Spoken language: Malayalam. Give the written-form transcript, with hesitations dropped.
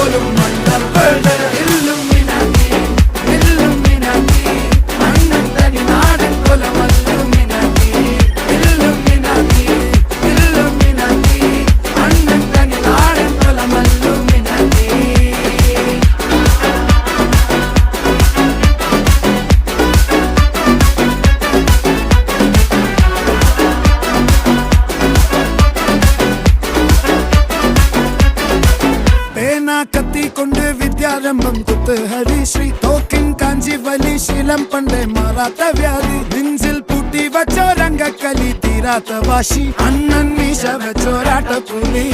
പോലും മണ്ടപ്പേട് ഇല്ലുമിനാറ്റി ഇല്ലുമിനാറ്റി അണ്ണൻ തനി നാടൻ കൊലമല്ലുമിനാറ്റി ഇല്ലുമിനാറ്റി ഇല്ലുമിനാറ്റി അണ്ണൻ തനി നാടൻ കൊലമല്ലുമിനാറ്റി. കത്തി കൊണ്ട് വിദ്യാരംഭം കുത്ത് ഹരിശ്രീ തോക്കിൻ കാഞ്ചി വലി ശീലം പണ്ടേ മാറാത്ത വ്യാധി നെഞ്ചിൽ പൂട്ടി വച്ചോരംഗക്കലി തീരാത്ത വാശി അണ്ണൻ മീശ വെച്ചോരാട്ട പുലി